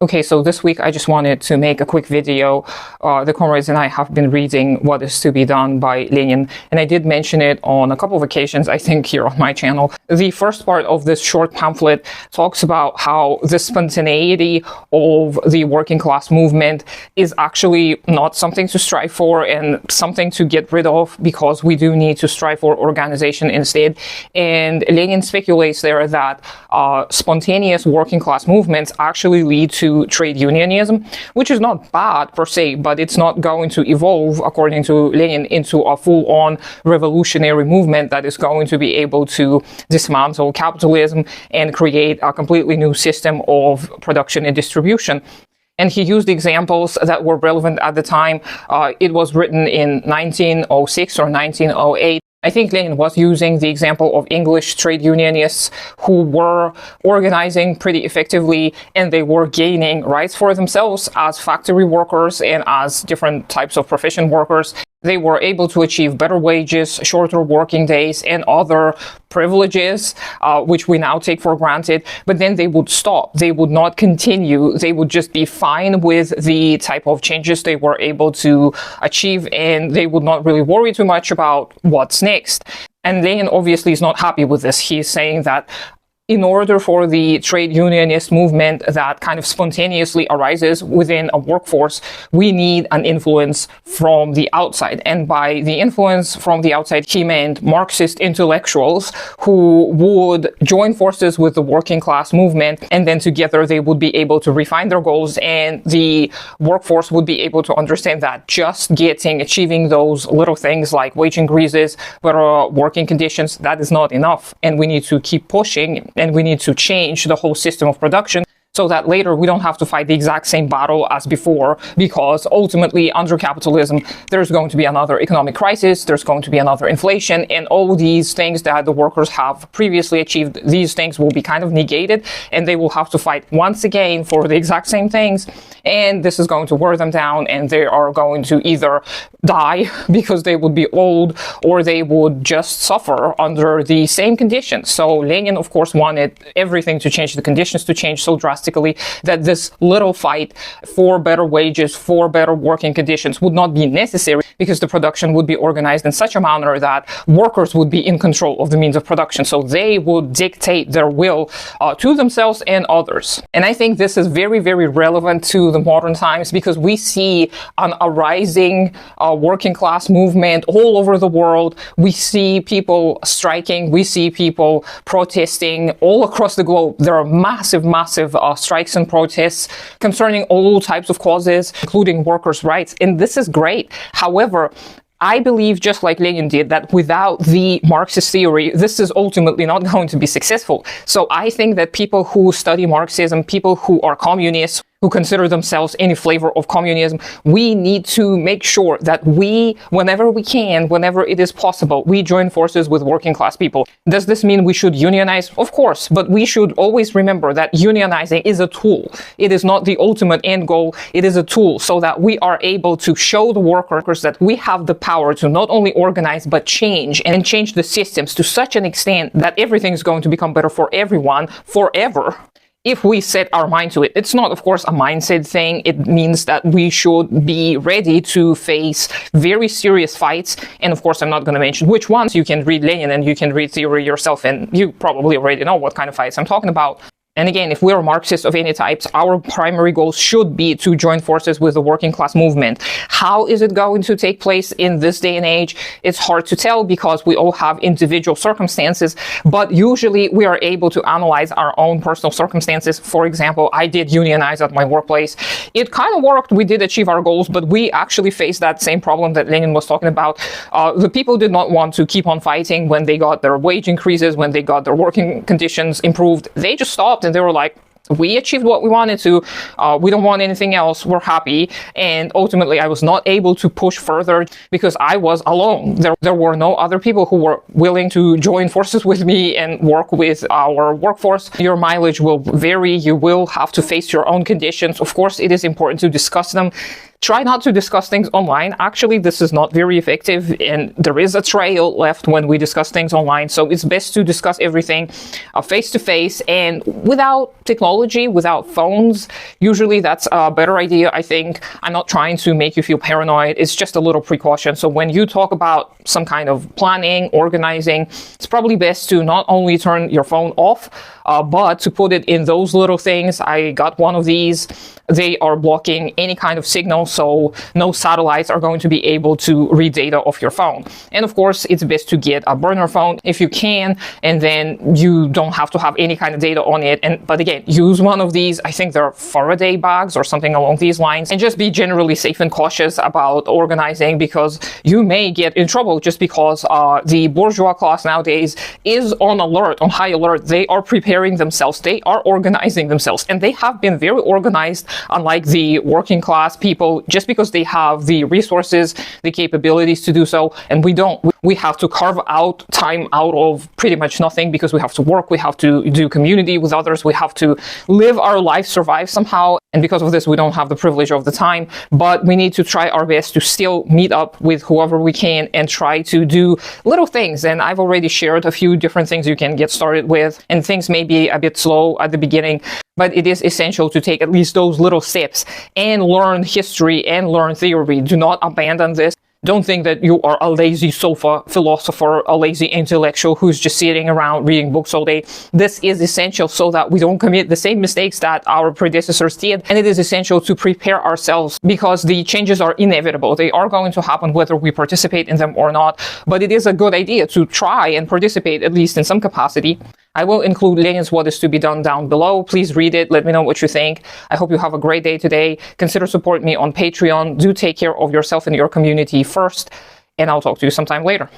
Okay, so this week I just wanted to make a quick video. The comrades and I have been reading What is to be Done by Lenin, and I did mention it on a couple of occasions, I think, here on my channel. The first part of this short pamphlet talks about how the spontaneity of the working class movement is actually not something to strive for and something to get rid of, because we do need to strive for organization instead. And Lenin speculates there that spontaneous working class movements actually lead to trade unionism, which is not bad per se, but it's not going to evolve, according to Lenin, into a full-on revolutionary movement that is going to be able to dismantle capitalism and create a completely new system of production and distribution. And he used examples that were relevant at the time. It was written in 1906 or 1908. I think Lenin was using the example of English trade unionists who were organizing pretty effectively, and they were gaining rights for themselves as factory workers and as different types of profession workers. They were able to achieve better wages, shorter working days, and other privileges, which we now take for granted. But then they would stop. They would not continue. They would just be fine with the type of changes they were able to achieve, and they would not really worry too much about what's next. And Lenin obviously is not happy with this. He's saying that in order for the trade unionist movement that kind of spontaneously arises within a workforce, we need an influence from the outside. And by the influence from the outside, he meant Marxist intellectuals who would join forces with the working class movement, and then together they would be able to refine their goals, and the workforce would be able to understand that just achieving those little things like wage increases, better working conditions, that is not enough. And we need to keep pushing, and we need to change the whole system of production so that later we don't have to fight the exact same battle as before, because ultimately under capitalism there's going to be another economic crisis, there's going to be another inflation, and all these things that the workers have previously achieved, these things will be kind of negated, and they will have to fight once again for the exact same things, and this is going to wear them down, and they are going to either die because they would be old, or they would just suffer under the same conditions. So Lenin, of course, wanted everything to change, the conditions to change so drastically that this little fight for better wages, for better working conditions would not be necessary, because the production would be organized in such a manner that workers would be in control of the means of production. So they would dictate their will to themselves and others. And I think this is very, very relevant to the modern times, because we see an arising working class movement all over the world. We see people striking, we see people protesting all across the globe. There are massive strikes and protests concerning all types of causes, including workers' rights, and this is great. However, I believe, just like Lenin did, that without the Marxist theory, this is ultimately not going to be successful. So I think that people who study Marxism, people who are communists, who consider themselves any flavor of communism, we need to make sure that we, whenever we can, whenever it is possible, we join forces with working class people. Does this mean we should unionize? Of course, but we should always remember that unionizing is a tool. It is not the ultimate end goal. It is a tool so that we are able to show the workers that we have the power to not only organize, but change, and change the systems to such an extent that everything is going to become better for everyone forever, if we set our mind to it. It's not, of course, a mindset thing. It means that we should be ready to face very serious fights. And of course, I'm not going to mention which ones. You can read Lenin and you can read theory yourself, and you probably already know what kind of fights I'm talking about. And again, if we're Marxists of any types, our primary goal should be to join forces with the working class movement. How is it going to take place in this day and age? It's hard to tell, because we all have individual circumstances, but usually we are able to analyze our own personal circumstances. For example, I did unionize at my workplace. It kind of worked. We did achieve our goals, but we actually faced that same problem that Lenin was talking about. The people did not want to keep on fighting when they got their wage increases, when they got their working conditions improved. They just stopped, and they were like, we achieved what we wanted to. We don't want anything else. We're happy. And ultimately, I was not able to push further because I was alone. There were no other people who were willing to join forces with me and work with our workforce. Your mileage will vary. You will have to face your own conditions. Of course, it is important to discuss them, Try not to discuss things online. Actually, this is not very effective, and there is a trail left when we discuss things online. So it's best to discuss everything face to face and without technology, without phones. Usually that's a better idea, I think. I'm not trying to make you feel paranoid. It's just a little precaution. So when you talk about some kind of planning, organizing, it's probably best to not only turn your phone off, but to put it in those little things. I got one of these. They are blocking any kind of signal, so no satellites are going to be able to read data off your phone. And of course, it's best to get a burner phone if you can, and then you don't have to have any kind of data on it. But again, use one of these. I think they're Faraday bags or something along these lines, and just be generally safe and cautious about organizing, because you may get in trouble just because the bourgeois class nowadays is on alert, on high alert. They are preparing themselves, they are organizing themselves, and they have been very organized, unlike the working class people, just because they have the resources, the capabilities to do so, and we don't. We have to carve out time out of pretty much nothing, because we have to work, we have to do community with others, we have to live our life, survive somehow, and because of this we don't have the privilege of the time. But we need to try our best to still meet up with whoever we can and try to do little things. And I've already shared a few different things you can get started with, and things may be a bit slow at the beginning, but it is essential to take at least those little steps and learn history and learn theory. Do not abandon this. Don't think that you are a lazy sofa philosopher, a lazy intellectual who's just sitting around reading books all day. This is essential so that we don't commit the same mistakes that our predecessors did. And it is essential to prepare ourselves, because the changes are inevitable. They are going to happen whether we participate in them or not. But it is a good idea to try and participate, at least in some capacity. I will include Lenin's What Is to Be Done down below. Please read it. Let me know what you think. I hope you have a great day today. Consider supporting me on Patreon. Do take care of yourself and your community first, and I'll talk to you sometime later.